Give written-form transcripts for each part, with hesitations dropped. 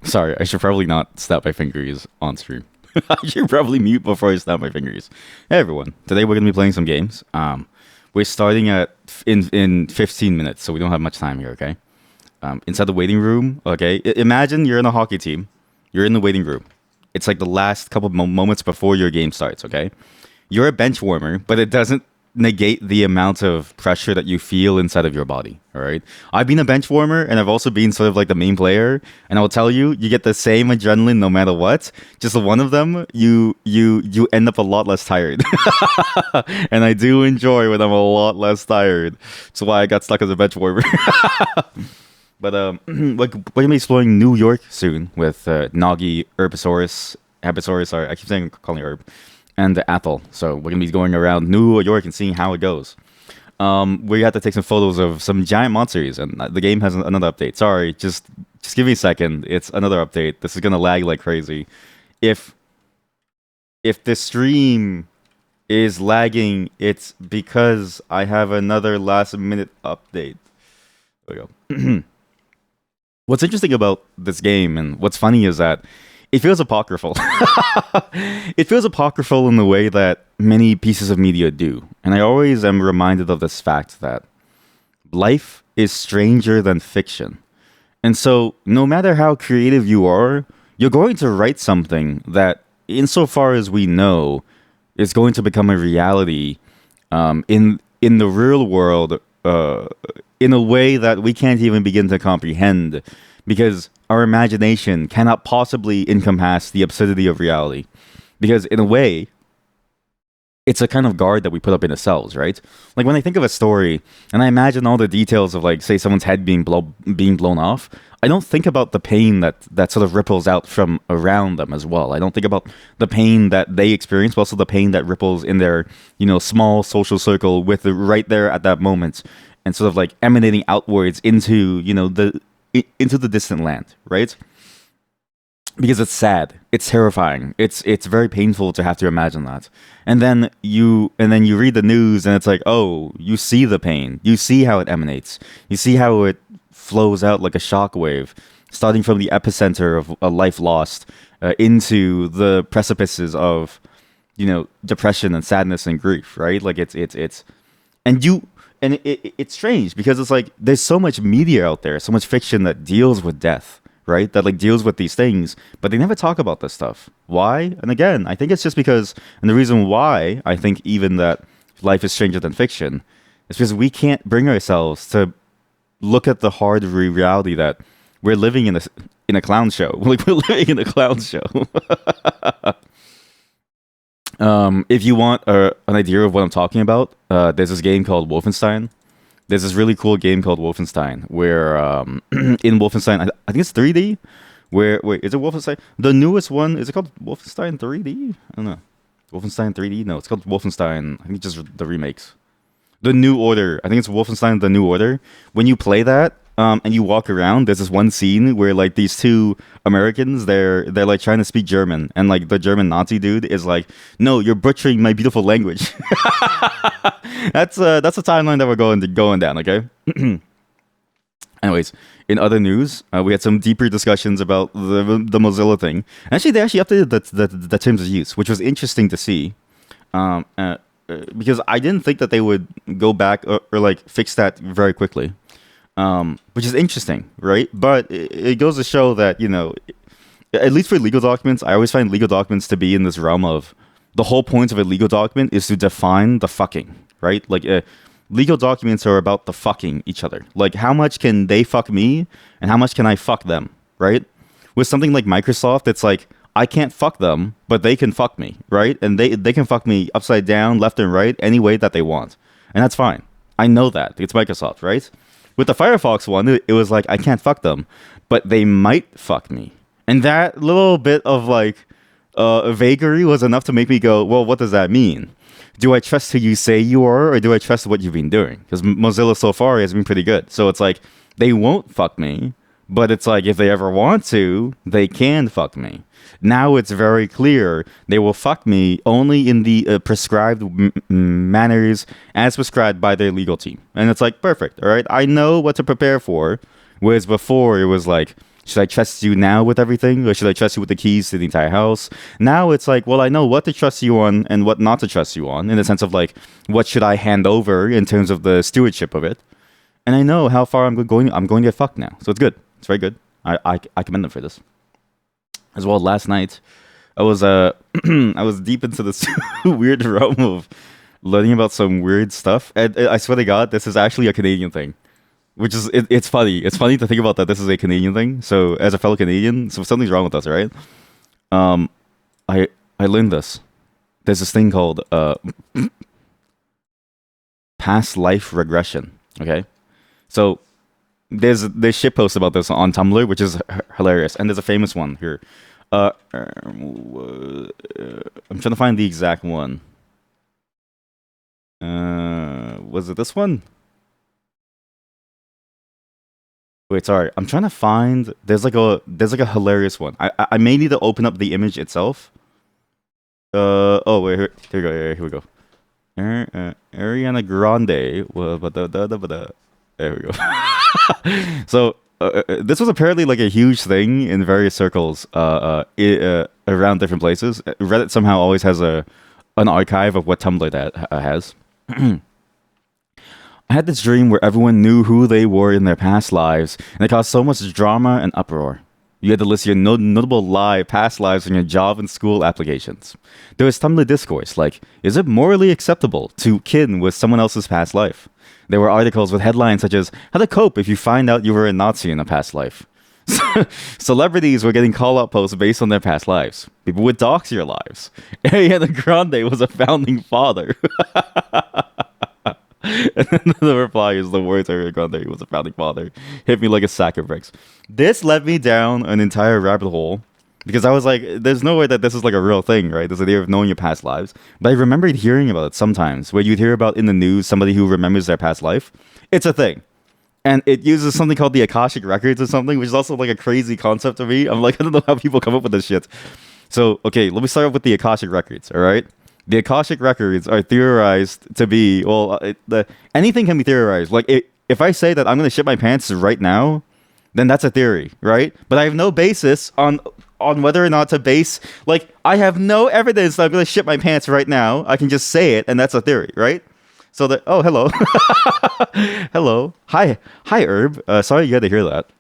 Sorry, I should probably not snap my fingers on stream. I should probably mute before I snap my fingers. Hey everyone, today we're gonna be playing some games. We're starting at in 15 minutes, so we don't have much time here. Okay. Inside the waiting room. Okay. Imagine you're in a hockey team. You're in the waiting room. It's like the last couple moments before your game starts. Okay. You're a bench warmer, but it doesn't negate the amount of pressure that you feel inside of your body. All right. I've been a bench warmer and I've also been sort of like the main player. And I'll tell you, you get the same adrenaline no matter what. Just one of them, you end up a lot less tired. And I do enjoy when I'm a lot less tired. That's why I got stuck as a bench warmer. But like we're gonna be exploring New York soon with Nagi, Herbasaurus. Sorry, I keep saying calling it Herb, and Athel. So we're gonna be going around New York and seeing how it goes. We have to take some photos of some giant monsters, and the game has another update. Sorry, just give me a second. It's another update. This is gonna lag like crazy. If the stream is lagging, it's because I have another last minute update. There we go. What's interesting about this game and what's funny is that it feels apocryphal. It feels apocryphal in the way that many pieces of media do. And I always am reminded of this fact that life is stranger than fiction. And so, no matter how creative you are, you're going to write something that, insofar as we know, is going to become a reality in the real world in a way that we can't even begin to comprehend because our imagination cannot possibly encompass the absurdity of reality. Because in a way, it's a kind of guard that we put up in ourselves, right? Like when I think of a story and I imagine all the details of like, say, someone's head being blown off, I don't think about the pain that sort of ripples out from around them as well. I don't think about the pain that they experience, but also the pain that ripples in their, small social circle with right there at that moment. And sort of like emanating outwards into into the distant land, right? Because it's sad, it's terrifying, it's very painful to have to imagine that. And then you read the news, and it's like, oh, you see the pain, you see how it emanates, you see how it flows out like a shockwave, starting from the epicenter of a life lost into the precipices of, depression and sadness and grief, right? Like it's it's strange because it's like there's so much media out there, so much fiction that deals with death, right? That like deals with these things, but they never talk about this stuff. Why? And again, I think it's just because, and the reason why I think even that life is stranger than fiction is because we can't bring ourselves to look at the hard reality that we're living in a clown show. Like we're living in a clown show. If you want an idea of what I'm talking about, there's this game called Wolfenstein. There's this really cool game called Wolfenstein where in Wolfenstein, I think it's 3D. Wait, is it Wolfenstein? The newest one, is it called Wolfenstein 3D? I don't know. Wolfenstein 3D? No, it's called Wolfenstein. I think it's just the remakes. The New Order. I think it's Wolfenstein The New Order. When you play that, and you walk around, there's this one scene where like these two Americans, they're like trying to speak German, and like the German Nazi dude is like, "No, you're butchering my beautiful language." That's the timeline that we're going down. Okay. Anyways, in other news, we had some deeper discussions about the Mozilla thing. Actually, they actually updated the terms of use, which was interesting to see. Because I didn't think that they would go back or like fix that very quickly. Which is interesting, right? But it goes to show that, at least for legal documents, I always find legal documents to be in this realm of the whole point of a legal document is to define the fucking, right? Like, legal documents are about the fucking each other. Like, how much can they fuck me and how much can I fuck them, right? With something like Microsoft, it's like, I can't fuck them, but they can fuck me, right? And they can fuck me upside down, left and right, any way that they want. And that's fine. I know that. It's Microsoft, right? With the Firefox one, it was like, I can't fuck them, but they might fuck me. And that little bit of like vagary was enough to make me go, well, what does that mean? Do I trust who you say you are, or do I trust what you've been doing? Because Mozilla so far has been pretty good. So it's like, they won't fuck me, but it's like, if they ever want to, they can fuck me. Now it's very clear they will fuck me only in the prescribed manners as prescribed by their legal team. And it's like, perfect, all right? I know what to prepare for. Whereas before, it was like, Should I trust you now with everything, or should I trust you with the keys to the entire house? Now it's like, well, I know what to trust you on and what not to trust you on, in the sense of like, what should I hand over in terms of the stewardship of it, and I know how far I'm going. I'm going to get fucked now, so it's good. It's very good. I commend them for this. As well, last night I was I was deep into this weird realm of learning about some weird stuff, and I swear to God, this is actually a Canadian thing. Which is it's funny. It's funny to think about that this is a Canadian thing. So as a fellow Canadian, so something's wrong with us, right? Um, I learned this. There's this thing called past life regression. Okay, so there's shit posts about this on Tumblr, which is hilarious, and there's a famous one here. I'm trying to find the exact one. Was it this one? Wait, sorry. I'm trying to find. There's like a hilarious one. I may need to open up the image itself. Oh wait, here we go. Here we go. Ariana Grande. There we go. So this was apparently like a huge thing in various circles around different places. Reddit somehow always has an archive of what Tumblr that has. I had this dream where everyone knew who they were in their past lives, and it caused so much drama and uproar. You had to list your notable past lives in your job and school applications. There was Tumblr discourse like, is it morally acceptable to kin with someone else's past life? There were articles with headlines such as, how to cope if you find out you were a Nazi in a past life. Celebrities were getting call-out posts based on their past lives. People would dox your lives. Ariana Grande was a founding father. And then the reply is the words Ariana Grande was a founding father. Hit me like a sack of bricks. This led me down an entire rabbit hole because I was like, there's no way that this is like a real thing, right? This idea of knowing your past lives. But I remembered hearing about it sometimes where you'd hear about in the news somebody who remembers their past life. It's a thing. And it uses something called the Akashic Records or something, which is also like a crazy concept to me. I'm like, I don't know how people come up with this shit. So, okay, let me start off with the Akashic Records, all right? The Akashic Records are theorized to be, well, anything can be theorized. Like, if I say that I'm going to shit my pants right now, then that's a theory, right? But I have no basis on whether or not to base, like, I have no evidence that I'm going to shit my pants right now. I can just say it, and that's a theory, right? So that, oh, hello. Hello. Hi, Herb. Sorry you had to hear that.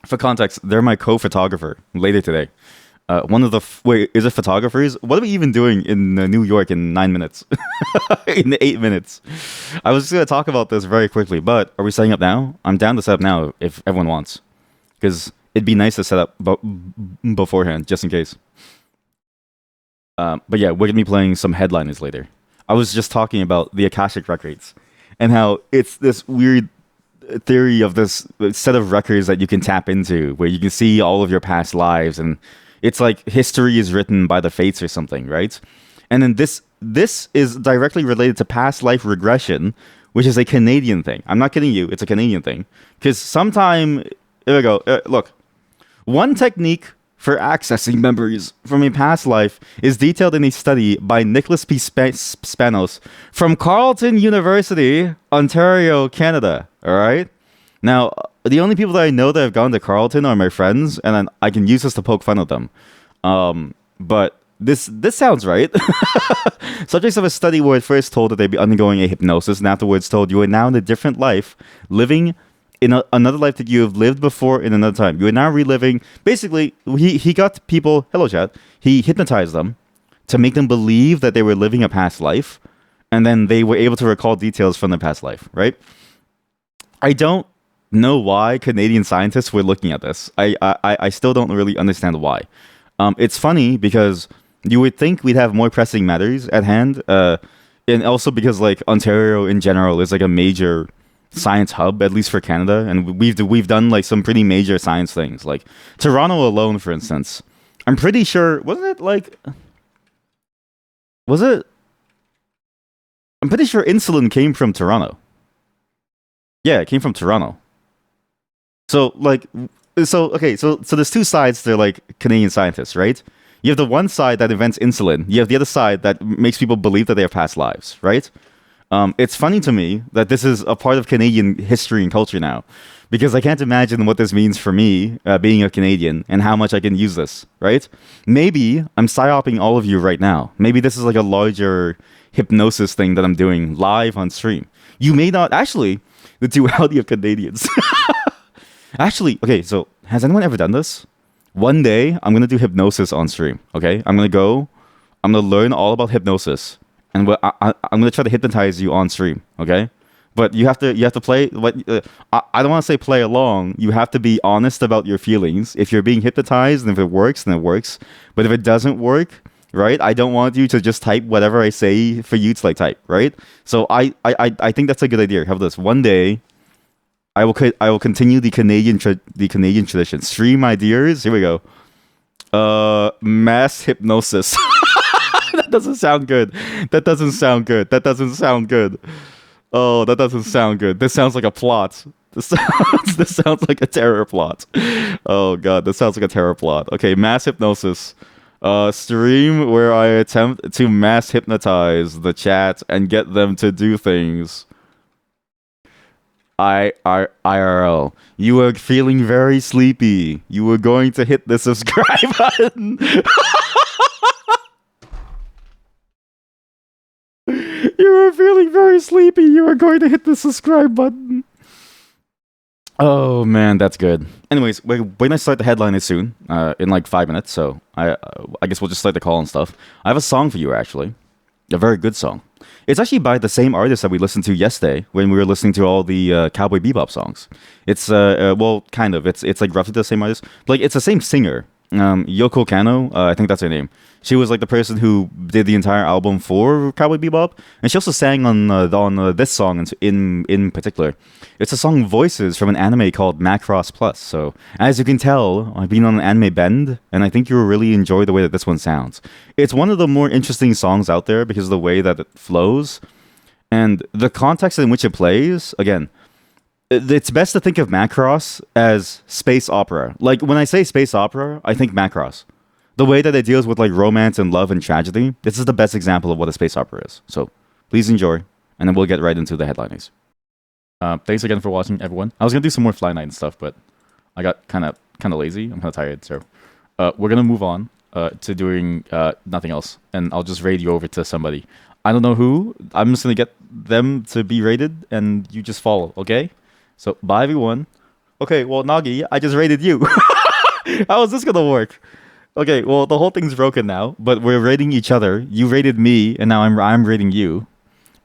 For context, they're my co-photographer later today. One of the wait, is it photographers? What are we even doing in New York in 9 minutes? In 8 minutes. I was just gonna talk about this very quickly, but are we setting up now? I'm down to set up now if everyone wants, because it'd be nice to set up beforehand just in case. But yeah, we're gonna be playing some headliners later. I was just talking about the Akashic Records and how it's this weird theory of this set of records that you can tap into where you can see all of your past lives, and it's like history is written by the fates or something, right? And then this is directly related to past life regression, which is a Canadian thing. I'm not kidding you, it's a Canadian thing. Because sometime, here we go, look, one technique for accessing memories from a past life is detailed in a study by Nicholas P. Spanos from Carleton University, Ontario, Canada. All right? Now, the only people that I know that have gone to Carleton are my friends, and I can use this to poke fun at them. But this sounds right. Subjects of a study were at first told that they'd be undergoing a hypnosis, and afterwards told you are now in a different life, living in another life that you have lived before in another time. You are now reliving. Basically, he got people, hello chat, he hypnotized them to make them believe that they were living a past life, and then they were able to recall details from their past life, right? I don't know why Canadian scientists were looking at this. I still don't really understand why. It's funny because you would think we'd have more pressing matters at hand, and also because like Ontario in general is like a major science hub, at least for Canada, and we've done like some pretty major science things. Like Toronto alone, for instance, I'm pretty sure I'm pretty sure insulin came from Toronto. Yeah, it came from Toronto. So there's two sides to like Canadian scientists, right? You have the one side that invents insulin. You have the other side that makes people believe that they have past lives, right? It's funny to me that this is a part of Canadian history and culture now, because I can't imagine what this means for me being a Canadian and how much I can use this, right? Maybe I'm psyoping all of you right now. Maybe this is like a larger hypnosis thing that I'm doing live on stream. You may not actually, the duality of Canadians. Actually, okay, so has anyone ever done this? One day, I'm going to do hypnosis on stream, okay? I'm going to learn all about hypnosis, and I'm going to try to hypnotize you on stream, okay? But you have to play what I don't want to say play along. You have to be honest about your feelings. If you're being hypnotized and if it works, then it works. But if it doesn't work, right? I don't want you to just type whatever I say for you to like type, right? So I think that's a good idea. How about this? One day I will continue the Canadian tradition. Stream ideas. Here we go. Mass hypnosis. That doesn't sound good. That doesn't sound good. That doesn't sound good. Oh, that doesn't sound good. This sounds like a plot. This sounds like a terror plot. Oh god, this sounds like a terror plot. Okay, mass hypnosis. Stream where I attempt to mass hypnotize the chat and get them to do things. IRL. You were feeling very sleepy. You were going to hit the subscribe button. You were feeling very sleepy. You were going to hit the subscribe button. Oh man, that's good. Anyways, we're gonna start the headline soon, in like 5 minutes. So I guess we'll just start the call and stuff. I have a song for you actually, a very good song. It's actually by the same artist that we listened to yesterday when we were listening to all the Cowboy Bebop songs. It's well, kind of. It's like roughly the same artist. But, like it's the same singer. Yoko Kanno, I think that's her name. She was like the person who did the entire album for Cowboy Bebop, and she also sang on this song in particular. It's a song Voices from an anime called Macross Plus. So as you can tell, I've been on an anime bend, and I think you'll really enjoy the way that this one sounds. It's one of the more interesting songs out there because of the way that it flows and the context in which it plays. Again, it's best to think of Macross as space opera. Like when I say space opera, I think Macross. The way that it deals with like romance and love and tragedy, this is the best example of what a space opera is. So please enjoy, and then we'll get right into the headliners. Thanks again for watching, everyone. I was gonna do some more Fly Night and stuff, but I got kind of lazy. I'm kind of tired, so we're gonna move on to doing nothing else, and I'll just raid you over to somebody. I don't know who. I'm just gonna get them to be raided, and you just follow, okay? So, bye everyone. Okay, well, Nagi, I just raided you. How is this gonna work? Okay, well, the whole thing's broken now, but we're raiding each other. You raided me, and now I'm raiding you.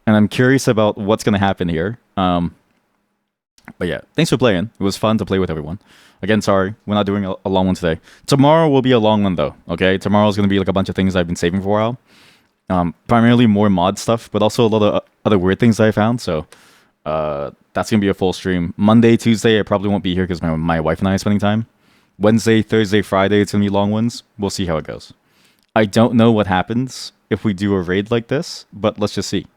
And I'm curious about what's gonna happen here. But yeah, thanks for playing. It was fun to play with everyone. Again, sorry, we're not doing a long one today. Tomorrow will be a long one, though, okay? Tomorrow's gonna be like a bunch of things I've been saving for a while. Primarily more mod stuff, but also a lot of other weird things that I found, so... that's gonna be a full stream. Monday, Tuesday, I probably won't be here because my wife and I are spending time. Wednesday, Thursday, Friday, it's gonna be long ones. We'll see how it goes. I don't know what happens if we do a raid like this, but let's just see.